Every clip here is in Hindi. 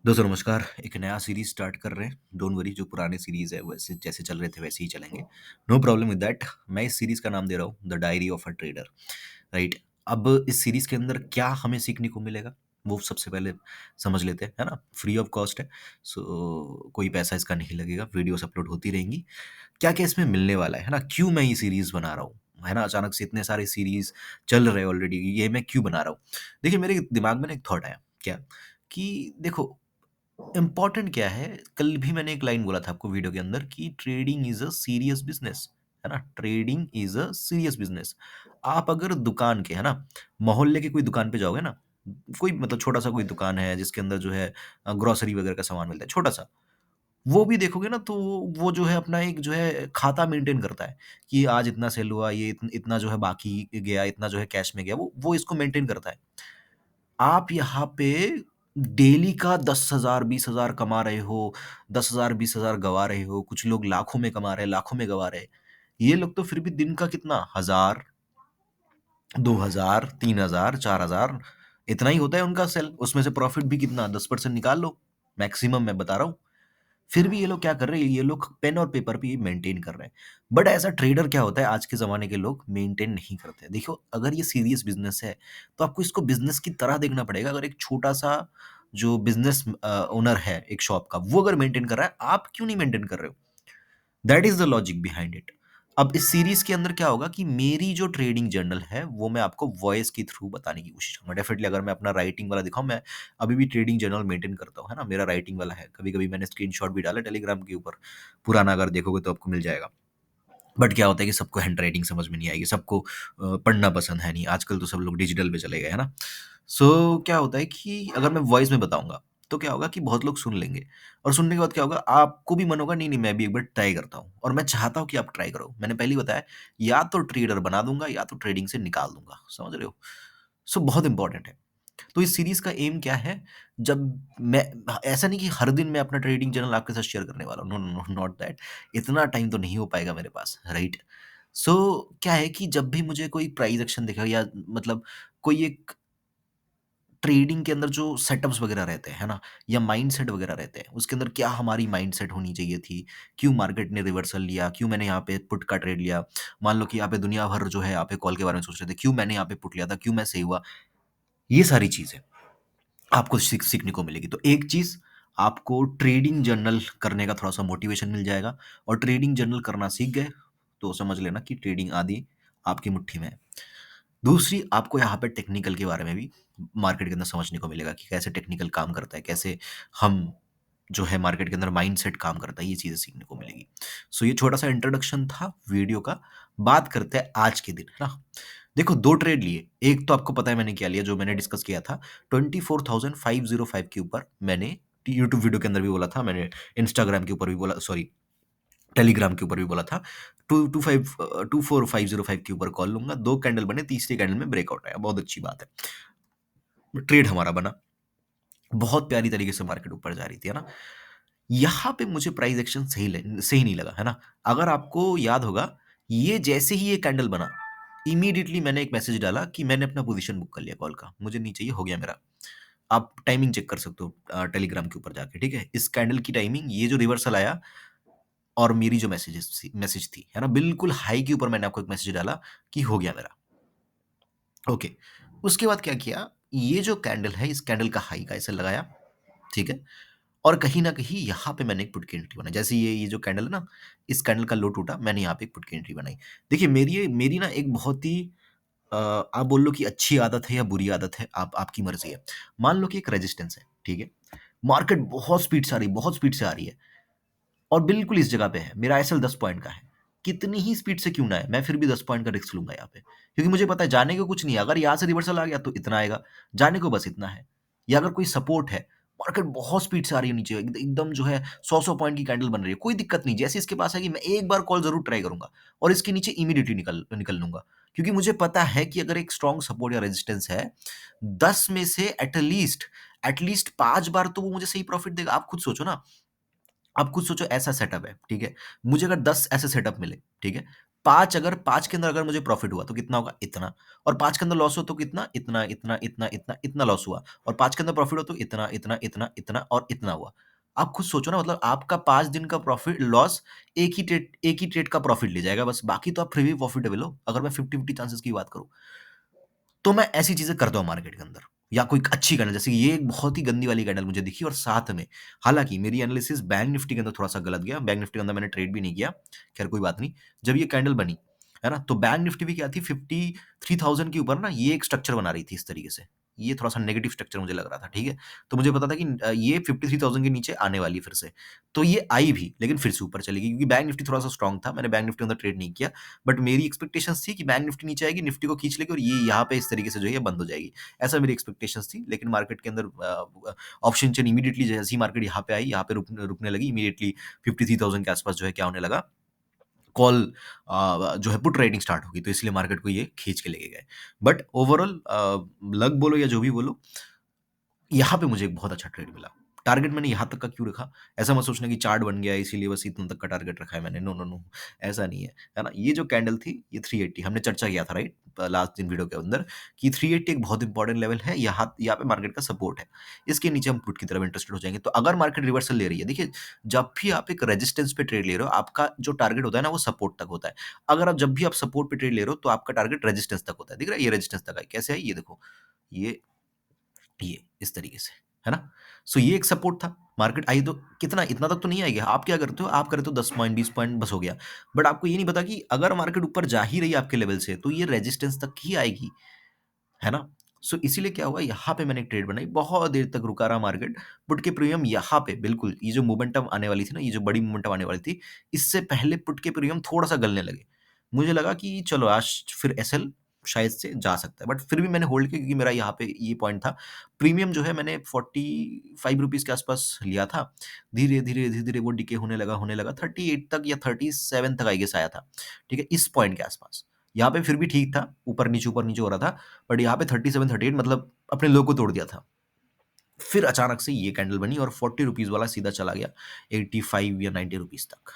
दोस्तों नमस्कार। एक नया सीरीज स्टार्ट कर रहे हैं। डोंट वरी, जो पुराने सीरीज है वैसे जैसे चल रहे थे वैसे ही चलेंगे। No problem with that. मैं इस सीरीज का नाम दे रहा हूँ the diary of a trader. Right. अब इस सीरीज के अंदर क्या हमें सीखने को मिलेगा वो सबसे पहले समझ लेते हैं, है ना। फ्री ऑफ कॉस्ट है। सो कोई पैसा इसका नहीं लगेगा, वीडियोस अपलोड होती रहेंगी। क्या क्या इसमें मिलने वाला है ना, क्यों मैं ये सीरीज बना रहा हूँ, है ना। अचानक से इतने सारे सीरीज चल रहे हैं ऑलरेडी, ये मैं क्यों बना रहा हूँ। देखिए, मेरे दिमाग में ना एक थॉट आया। क्या कि देखो, इम्पोर्टेंट क्या है। कल भी मैंने एक लाइन बोला था आपको वीडियो के अंदर कि trading is a serious business, है ना। Trading is a serious business. आप अगर दुकान के, है ना, मोहल्ले के कोई दुकान पे जाओगे ना, कोई मतलब छोटा सा कोई दुकान है जिसके अंदर जो है ग्रोसरी वगैरह का सामान मिलता है छोटा सा, वो भी देखोगे ना तो वो जो है अपना एक जो है खाता मेंटेन करता है कि आज इतना सेल हुआ, ये इतना जो है बाकी गया, इतना जो है कैश में गया, वो इसको मेंटेन करता है। आप यहाँ पे डेली का 10,000 20,000 कमा रहे हो, 10,000 20,000 गँवा रहे हो, कुछ लोग लाखों में कमा रहे हैं, लाखों में गँवा रहे हैं। ये लोग तो फिर भी दिन का कितना 1,000, 2,000, 3,000, 4,000 इतना ही होता है उनका सेल। उसमें से प्रॉफिट भी कितना 10% निकाल लो, मैक्सिमम मैं बता रहा हूँ। फिर भी ये लोग क्या कर रहे हैं, ये लोग पेन और पेपर पे ये मेंटेन कर रहे हैं। बट एज़ अ ट्रेडर क्या होता है, आज के ज़माने के लोग मेंटेन नहीं करते। देखो, अगर ये सीरियस बिज़नेस है, तो आपको इसको बिज़नेस की तरह देखना पड़ेगा। अगर एक छोटा-सा जो बिज़नेस ओनर है एक शॉप का, वो अगर मेंटेन कर रहा है, आप क्यों नहीं मेंटेन कर रहे हो? That is the logic behind it. अब इस सीरीज़ के अंदर क्या होगा कि मेरी जो ट्रेडिंग जर्नल है, वो मैं आपको वॉइस के थ्रू बताने की कोशिश करूँगा। डेफिनिटली अगर मैं अपना राइटिंग वाला दिखाऊँ, मैं अभी भी ट्रेडिंग जर्नल मेंटेन करता हूँ, है ना? मेरा राइटिंग वाला है। कभी-कभी मैंने स्क्रीनशॉट भी डाला टेलीग्राम के ऊपर। पुराना अगर देखोगे तो आपको मिल जाएगा। बट क्या होता है कि सबको हैंडराइटिंग समझ में नहीं आएगी, सबको पढ़ना पसंद है नहीं। आजकल तो सब लोग डिजिटल पे चले गए, है ना? सो क्या होता है कि अगर मैं वॉइस में बताऊँगा, तो क्या होगा कि बहुत लोग सुन लेंगे और सुनने के बाद क्या होगा, आपको भी मन होगा, नहीं, नहीं, मैं भी एक बार ट्राई करता हूँ और मैं चाहता हूँ कि आप ट्राई करो। मैंने पहले ही बताया, या तो ट्रेडर बना दूँगा या तो ट्रेडिंग से निकाल दूँगा, समझ रहे हो? सो बहुत इंपॉर्टेंट है। तो इस सीरीज़ का एम क्या है, जब मैं ऐसा नहीं कि हर दिन मैं अपना ट्रेडिंग जर्नल आपके साथ शेयर करने वाला हूँ, no, no, no, not that. इतना टाइम तो नहीं हो पाएगा मेरे पास, राइट? सो क्या है कि जब भी मुझे कोई प्राइस एक्शन दिखा या मतलब कोई एक ट्रेडिंग के अंदर जो सेटअप्स वगैरह रहते हैं, है ना? या माइंडसेट वगैरह रहते हैं, उसके अंदर क्या हमारी माइंडसेट होनी चाहिए थी? क्यों मार्केट ने रिवर्सल लिया? क्यों मैंने यहाँ पे पुट का ट्रेड लिया? मान लो कि यहाँ पे दुनिया भर जो है यहाँ पे कॉल के बारे में सोच रहे थे, क्यों मैंने यहाँ पे पुट लिया था? क्यों मैं सही हुआ? ये सारी चीज़ें आपको सीखने को मिलेगी। तो एक चीज़, आपको ट्रेडिंग जर्नल करने का थोड़ा-सा मोटिवेशन मिल जाएगा और ट्रेडिंग जर्नल करना सीख गए, तो समझ लेना कि ट्रेडिंग आदि आपकी मुट्ठी में है। दूसरी, आपको यहाँ पे टेक्निकल के बारे में भी मार्केट के अंदर समझने को मिलेगा कि कैसे टेक्निकल काम करता है, कैसे हम जो है मार्केट के अंदर माइंडसेट काम करता है, ये चीज़ें सीखने को मिलेगी। सो ये छोटा-सा इंट्रोडक्शन था वीडियो का। बात करते हैं आज के दिन, है ना? देखो, 2 ट्रेड लिए। एक तो आपको पता है मैंने क्या लिया, जो मैंने डिस्कस किया था, 24,505 के ऊपर मैंने यूट्यूब वीडियो के अंदर भी बोला था, मैंने इंस्टाग्राम के ऊपर भी बोला, सॉरी, टेलीग्राम के ऊपर भी बोला था। 24,505 के ऊपर कॉल लूँगा, 2 कैंडल बने, तीसरी कैंडल में ब्रेकआउट आया, बहुत अच्छी बात है। ट्रेड हमारा बना, बहुत प्यारी तरीके से मार्केट ऊपर जा रही थी, है ना? यहाँ पे मुझे प्राइस एक्शन सही नहीं लगा, है ना? अगर आपको याद होगा, ये जैसे ही ये कैंडल बना, इमीडिएटली मैंने एक मैसेज डाला कि मैंने अपना पोज़ीशन बुक कर लिया कॉल का, मुझे नहीं चाहिए, हो गया मेरा। आप टाइमिंग चेक कर सकते हो टेलीग्राम के ऊपर जाके, ठीक है? इस कैंडल की टाइमिंग, ये जो रिवर्सल आया और मेरी जो मैसेज थी, है ना? बिल्कुल हाई के ऊपर मैंने आपको एक मैसेज डाला कि हो गया मेरा। ओके। उसके बाद क्या किया, ये जो कैंडल है, इस कैंडल का हाई का ऐसे लगाया, ठीक है? और कहीं न कहीं यहाँ पे मैंने एक पुट की एंट्री बनाई। जैसे ये जो कैंडल है ना, इस कैंडल का लो टूटा, मैंने यहाँ पे एक पुट की एंट्री बनाई। देखिए, मेरी ना एक बहुत ही आप बोल लो कि अच्छी आदत है या बुरी आदत है, आपकी मर्ज़ी है। मान लो कि एक रेजिस्टेंस है, ठीक है? मार्केट बहुत स्पीड से आ रही है, बहुत स्पीड से आ रही है और बिल्कुल इस जगह पे है। मेरा आईएसएल 10 पॉइंट का है। कितनी ही स्पीड से क्यों ना आए, मैं फिर भी 10 पॉइंट का रिस्क लूँगा यहाँ पे। क्योंकि मुझे पता है जाने को कुछ नहीं है। अगर यहाँ से रिवर्सल आ गया तो इतना आएगा, जाने को बस इतना है। या अगर कोई सपोर्ट है, मार्केट बहुत स्पीड से आ रही है नीचे, एकदम जो है 100-100 पॉइंट की कैंडल बन रही है, कोई दिक्कत नहीं। जैसे इसके पास आएगी, मैं एक बार कॉल ज़रूर ट्राई करूँगा और इसके नीचे इमीडिएटली निकल लूँगा। क्योंकि मुझे पता है कि अगर एक स्ट्रॉन्ग सपोर्ट या रेजिस्टेंस है, 10 में से एट लीस्ट 5 बार तो वो मुझे सही प्रॉफिट देगा। आप खुद सोचो ना, आप खुद सोचो, ऐसा सेटअप है, ठीक है? मुझे अगर 10 ऐसे सेटअप मिले, ठीक है? 5 अगर 5 के अंदर अगर मुझे प्रॉफिट हुआ तो कितना होगा? इतना। और 5 के अंदर लॉस हो तो कितना? इतना, इतना, इतना, इतना, इतना लॉस हुआ। और 5 के अंदर प्रॉफिट हो तो इतना, इतना, इतना, इतना और इतना हुआ। आप खुद सोचो ना, मतलब आपका 5 दिन का प्रॉफिट लॉस एक ही ट्रेड का प्रॉफिट ले जाएगा बस, बाकी तो आप फिर भी प्रॉफिटेबल हो, अगर मैं 50-50 चांसेस की बात करूँ। तो मैं ऐसी चीज़ें करता हूँ मार्केट के अंदर, या कोई अच्छी कैंडल, जैसे ये एक बहुत ही गंदी वाली कैंडल मुझे दिखी, और साथ में हालाँकि मेरी एनालिसिस बैंक निफ्टी के अंदर थोड़ा-सा गलत गया, बैंक निफ्टी के अंदर मैंने ट्रेड भी नहीं किया, खैर कोई बात नहीं। जब ये कैंडल बनी, है ना? तो बैंक निफ्टी भी क्या थी, 53,000 के ऊपर ना ये एक स्ट्रक्चर बना रही थी इस तरीके से। ये थोड़ा-सा नेगेटिव स्ट्रक्चर मुझे लग रहा था, ठीक है? तो मुझे पता था कि ये 53,000 के नीचे आने वाली है फिर से। तो ये आई भी, लेकिन फिर से ऊपर चली गई, क्योंकि बैंक निफ्टी थोड़ा-सा स्ट्रॉन्ग था, मैंने बैंक निफ्टी के अंदर ट्रेड नहीं किया। बट मेरी एक्सपेक्टेशंस थी कि बैंक निफ्टी नीचे आएगी, निफ्टी को खींच लेगी और ये यहाँ पे इस तरीके से जो है ये बंद हो जाएगी। ऐसा मेरी एक्सपेक्टेशंस थी, लेकिन मार्केट के अंदर ऑप्शन चेन इमीडिएटली जैसे ही मार्केट यहाँ पे आई, यहाँ पे रुकने लगी इमीडिएटली, 53,000 के आसपास जो है क्या होने लगा, कॉल जो है पुट राइटिंग स्टार्ट होगी, तो इसलिए मार्केट को ये खींच के लेके गए। बट ओवरऑल लक बोलो या जो भी बोलो, यहाँ पे मुझे एक बहुत अच्छा ट्रेड मिला। टारगेट मैंने यहाँ तक का क्यों रखा? ऐसा मत सोचना कि चार्ट बन गया इसीलिए बस इतना तक का टारगेट रखा है मैंने। नो, नो, नो, ऐसा नहीं है ना? ये जो कैंडल थी ये 380 हमने चर्चा किया था, राइट? लास्ट दिन वीडियो के अंदर कि 380 एक बहुत इंपॉर्टेंट लेवल है, यहाँ पे मार्केट का सपोर्ट है। इसके नीचे हम पुट की तरफ इंटरेस्टेड हो जाएँगे। तो अगर मार्केट रिवर्सल ले रही है, देखिए जब भी आप एक रेजिस्टेंस पे ट्रेड ले रहे हो, आपका जो टारगेट होता है ना वो सपोर्ट तक होता है। अगर आप जब भी आप सपोर्ट पे ट्रेड ले रहे हो तो आपका टारगेट रेजिस्टेंस तक होता है। दिख रहा है? ये रेजिस्टेंस तक है। कैसे है? ये देखो। ये इस तरीके से, है ना? सो ये एक सपोर्ट था। मार्केट आई तो कितना, इतना तक तो नहीं आएगी। आप क्या करते हो? आप करते हो 10 पॉइंट, 20 पॉइंट बस हो गया। बट आपको ये नहीं पता कि अगर मार्केट ऊपर जा ही रही है आपके लेवल से, तो ये रेजिस्टेंस तक ही आएगी, है ना? सो इसीलिए क्या हुआ, यहाँ पे मैंने एक ट्रेड बनाई, बहुत देर तक रुका रहा मार्केट, पुट के प्रीमियम यहाँ पे बिल्कुल, ये जो मोमेंटम आने वाली थी ना, ये जो बड़ी मोमेंटम आने वाली थी, इससे पहले पुट के प्रीमियम थोड़ा-सा गलने लगे। मुझे लगा कि चलो आज फिर एसएल शायद से जा सकता है, बट फिर भी मैंने होल्ड किया, क्योंकि मेरा यहाँ पे ये पॉइंट था। प्रीमियम जो है मैंने ₹45 के आसपास लिया था। धीरे-धीरे, धीरे-धीरे वो डिके होने लगा 38 तक या 37 तक आई गेस आया था। ठीक है? इस पॉइंट के आसपास। यहाँ पे फिर भी ठीक था, ऊपर नीचे हो रहा था, बट यहाँ पे 37, 38 मतलब अपने लो को तोड़ दिया था। फिर अचानक से ये कैंडल बनी और ₹40 वाला सीधा चला गया 85 या ₹90 तक,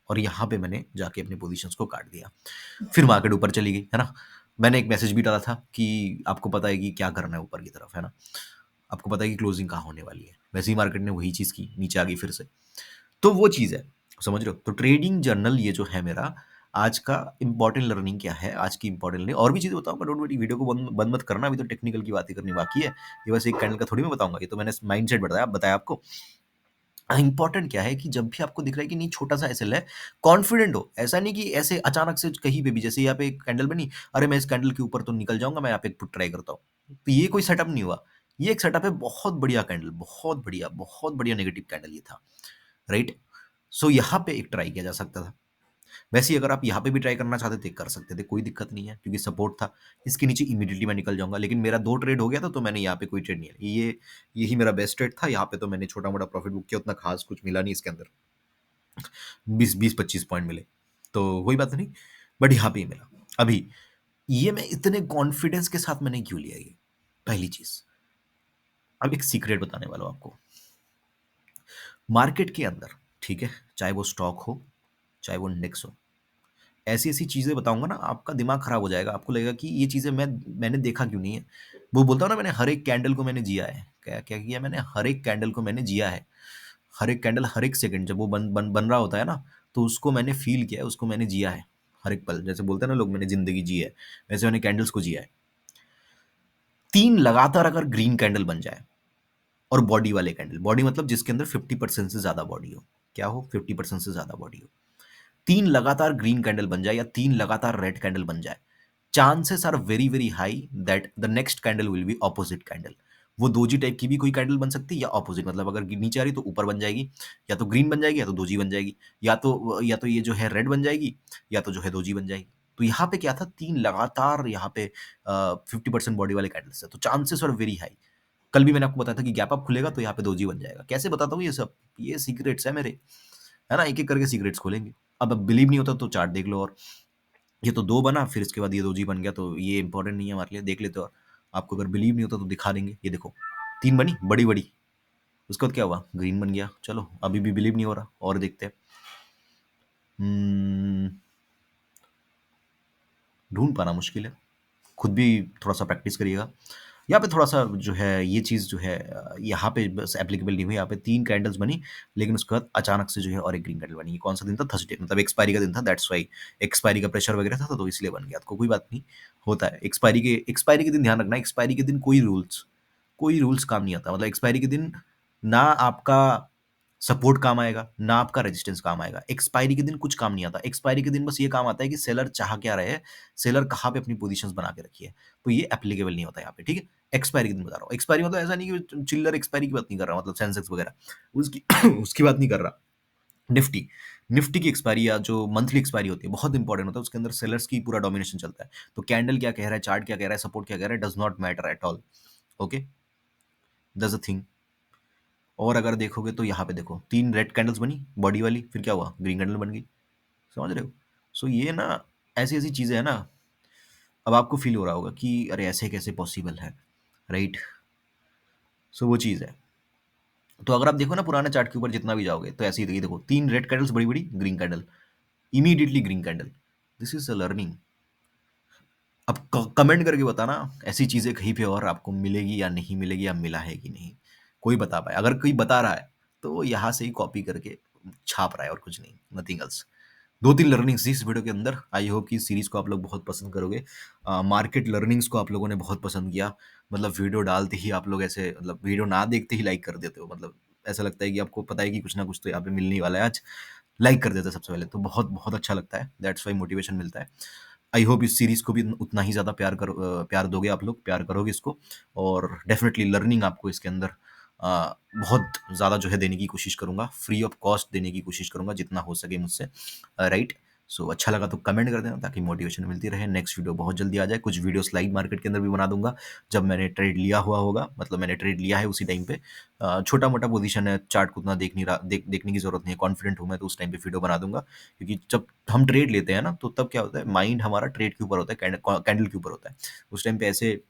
और यहाँ पे मैंने जाके अपने पोजीशंस को काट दिया। फिर मार्केट ऊपर चली गई, है ना? मैंने एक मैसेज भी डाला था कि आपको पता है कि क्या करना है ऊपर की तरफ, है ना? आपको पता है कि क्लोजिंग कहाँ होने वाली है। वैसे ही मार्केट ने वही चीज़ की, नीचे आ गई फिर से। तो वो चीज़ है, समझ रहे हो? तो ट्रेडिंग जर्नल ये जो है मेरा, आज का इम्पोर्टेंट लर्निंग क्या है, आज की इम्पोर्टेंट लर्निंग, और भी चीज़ें बताऊँगा, डोंट वरी, वीडियो को बंद बंद मत करना, अभी तो टेक्निकल की बातें करनी बाकी है। ये बस एक कैंडल का थोड़ी मैं बताऊँगा, ये तो मैंने माइंडसेट बताया आपको। इम्पोर्टेंट क्या है कि जब भी आपको दिख रहा है कि नहीं छोटा-सा एसएल है, कॉन्फिडेंट हो। ऐसा नहीं कि ऐसे अचानक से कहीं पे भी, जैसे यहाँ पे एक कैंडल बनी, अरे मैं इस कैंडल के ऊपर तो निकल जाऊँगा, मैं यहाँ पे एक पुट ट्राई करता हूँ। तो ये कोई सेटअप नहीं हुआ। ये एक सेटअप है, बहुत बढ़िया कैंडल, बहुत बढ़िया नेगेटिव कैंडल ये था, राइट? सो यहाँ पे एक ट्राई किया जा सकता था। वैसे ही अगर आप यहाँ पे भी ट्राई करना चाहते थे, कर सकते थे, कोई दिक्कत नहीं है, क्योंकि सपोर्ट था। इसके नीचे इमीडिएटली मैं निकल जाऊँगा, लेकिन मेरा 2 ट्रेड हो गया था, तो मैंने यहाँ पे कोई ट्रेड नहीं लिया। यही मेरा बेस्ट ट्रेड था, यहाँ पे तो मैंने छोटा-मोटा प्रॉफिट बुक किया, उतना खास कुछ मिला नहीं इसके अंदर। 20-25 पॉइंट मिले, तो कोई बात नहीं, बट यहाँ पे ही मिला। अभी ये मैं इतने कॉन्फिडेंस के साथ मैंने क्यों लिया ये? पहली चीज़। अब एक सीक्रेट बताने वाला हूँ आपको। मार्केट के अंदर, ठीक है? चाहे वो स्टॉक हो, चाहे वो इंडेक्स हो, ऐसी-ऐसी चीज़ें बताऊँगा ना, आपका दिमाग खराब हो जाएगा। आपको लगेगा कि ये चीज़ें मैंने देखा क्यों नहीं है? वो बोलता हूँ ना, मैंने हर एक कैंडल को मैंने जिया है। क्या क्या किया मैंने? हर एक कैंडल को मैंने जिया है। हर एक कैंडल, हर एक सेकंड जब वो बन रहा होता है ना, तो उसको मैंने फ़ील किया है, उसको मैंने जिया है। हर एक पल, जैसे बोलते हैं ना लोग, मैंने ज़िंदगी जी है, वैसे मैंने कैंडल्स को जिया है। 3 लगातार अगर ग्रीन कैंडल बन जाए, और बॉडी वाले कैंडल, बॉडी मतलब जिसके अंदर 50% से ज़्यादा बॉडी हो। क्या हो? 50% से ज़्यादा बॉडी हो। 3 लगातार ग्रीन कैंडल बन जाए या 3 लगातार रेड कैंडल बन जाए, chances are very very high that the next candle will be opposite candle. वो दोजी टाइप की भी कोई कैंडल बन सकती है, या ऑपोजिट, मतलब अगर नीचे आ रही तो ऊपर बन जाएगी, या तो ग्रीन बन जाएगी या तो दोजी बन जाएगी, या तो ये जो है रेड बन जाएगी, या तो जो है दोजी बन जाएगी। तो यहाँ पे क्या था, 3 लगातार यहाँ पे 50% बॉडी वाले कैंडल्स है, तो चांसेस आर वेरी हाई। कल भी मैंने आपको बताया था कि गैप अप खुलेगा तो यहाँ पे दोजी बन जाएगा। कैसे बताता हूँ ये सब? ये सीक्रेट्स है मेरे, है ना? एक-एक करके सीक्रेट्स खोलेंगे। अब बिलीव नहीं होता तो चार्ट देख लो, और ये तो 2 बना, फिर इसके बाद ये 2G बन गया, तो ये इम्पोर्टेंट नहीं है हमारे लिए, देख लेते हो। आपको अगर बिलीव नहीं होता तो दिखा देंगे, ये देखो 3 बनी, बड़ी-बड़ी, उसके बाद क्या हुआ? ग्रीन बन गया। चलो, अभी भी बिलीव नहीं हो रहा, और देखते हैं। ढूँढ पाना मुश्किल है। खुद भी थोड़ा-सा प्रैक्टिस करिएगा। यहाँ पे थोड़ा-सा जो है ये चीज़ जो है यहाँ पे बस एप्लीकेबल नहीं हुई, यहाँ पे 3 कैंडल्स बनी, लेकिन उसके बाद अचानक से जो है और एक ग्रीन कैंडल बनी। ये कौन-सा दिन था? थर्सडे, मतलब एक्सपायरी का दिन था, दैट्स व्हाई एक्सपायरी का प्रेशर वगैरह था तो इसलिए बन गया। तो कोई बात नहीं, होता है। एक्सपायरी के दिन ध्यान रखना, एक्सपायरी के दिन कोई रूल्स काम नहीं आता। मतलब एक्सपायरी के दिन ना आपका सपोर्ट काम आएगा, ना आपका रेजिस्टेंस काम आएगा। एक्सपायरी के दिन कुछ काम नहीं आता। एक्सपायरी के दिन बस ये काम आता है कि सेलर चाह क्या रहे है, सेलर कहाँ पे अपनी पोज़ीशंस बना के रखी है। तो ये एप्लीकेबल नहीं होता यहाँ पे, ठीक है? एक्सपायरी के दिन बता रहा हूँ। एक्सपायरी मतलब ऐसा नहीं कि चिल्लर एक्सपायरी की बात नहीं कर रहा, मतलब सेंसेक्स वगैरह, उसकी उसकी बात नहीं कर रहा। निफ्टी, निफ्टी की एक्सपायरी या जो मंथली एक्सपायरी होती है, बहुत इंपॉर्टेंट होता है। उसके अंदर सेलर्स की पूरा डोमिनेशन चलता है। तो कैंडल क्या कह रहा है, चार्ट क्या कह रहा है, सपोर्ट क्या कह रहा है, does not matter at all. Okay? That's the thing. और अगर देखोगे तो यहाँ पे देखो 3 रेड कैंडल्स बनी बॉडी वाली, फिर क्या हुआ? ग्रीन कैंडल बन गई। समझ रहे हो? सो ये ना ऐसी-ऐसी चीज़ें हैं ना, अब आपको फ़ील हो रहा होगा कि अरे ऐसे कैसे पॉसिबल है, राइट? सो वो चीज़ है। तो अगर आप देखो ना पुराने चार्ट के ऊपर जितना भी जाओगे तो ऐसे ही देखिए, देखो 3 रेड कैंडल्स बड़ी-बड़ी, green candle, immediately green candle. This is a learning. अब कमेंट करके बताना ऐसी चीज़ें कहीं पे और आपको मिलेगी या नहीं मिलेगी, या मिला है कि नहीं? कोई बता पाए। अगर कोई बता रहा है तो वो यहाँ से ही कॉपी करके छाप रहा है और कुछ नहीं, नथिंग एल्स। 2-3 लर्निंग्स थी इस वीडियो के अंदर। आई होप कि इस सीरीज़ को आप लोग बहुत पसंद करोगे। मार्केट लर्निंग्स को आप लोगों ने बहुत पसंद किया। मतलब वीडियो डालते ही आप लोग ऐसे, मतलब वीडियो ना देखते ही लाइक कर देते हो। मतलब ऐसा लगता है कि आपको पता है कि कुछ ना कुछ तो यहाँ पे मिलने ही वाला है आज। लाइक कर देते हैं सबसे पहले, तो बहुत-बहुत अच्छा लगता है। दैट्स व्हाई मोटिवेशन मिलता है। आई होप इस सीरीज़ को भी उतना ही ज़्यादा प्यार दोगे आप लोग, प्यार करोगे इसको, और डेफ़िनिटली लर्निंग आपको इसके अंदर बहुत ज़्यादा जो है देने की कोशिश करूँगा। फ्री ऑफ कॉस्ट देने की कोशिश करूँगा जितना हो सके मुझसे। राइट? सो अच्छा लगा तो कमेंट कर देना ताकि मोटिवेशन मिलती रहे। नेक्स्ट वीडियो बहुत जल्दी आ जाए। कुछ वीडियोस लाइव मार्केट के अंदर भी बना दूँगा, जब मैंने ट्रेड लिया हुआ होगा, मतलब मैंने ट्रेड लिया है उसी टाइम पे। छोटा-मोटा पोज़ीशन है, चार्ट को उतना देखने की ज़रूरत नहीं है, कॉन्फिडेंट हूँ मैं तो उस टाइम पे वीडियो बना दूँगा। क्योंकि जब हम ट्रेड लेते हैं ना, तो तब क्या होता है, माइंड हमारा ट्रेड के ऊपर होता है, कैंडल के ऊपर होता है। उस टाइम पे ऐसे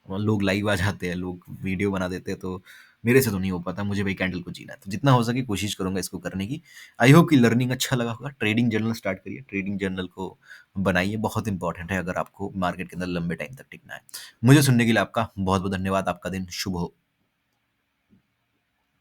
लोग लाइव आ जाते हैं, लोग वीडियो बना देते हैं, तो मेरे से तो नहीं हो पाता। मुझे भाई कैंडल को जीना है, तो जितना हो सके कोशिश करूँगा इसको करने की। आई होप कि लर्निंग अच्छा लगा होगा। ट्रेडिंग जर्नल स्टार्ट करिए, ट्रेडिंग जर्नल को बनाइए, बहुत इंपॉर्टेंट है अगर आपको मार्केट के अंदर लंबे टाइम तक टिकना है। मुझे सुनने के लिए आपका बहुत-बहुत धन्यवाद। आपका दिन शुभ हो।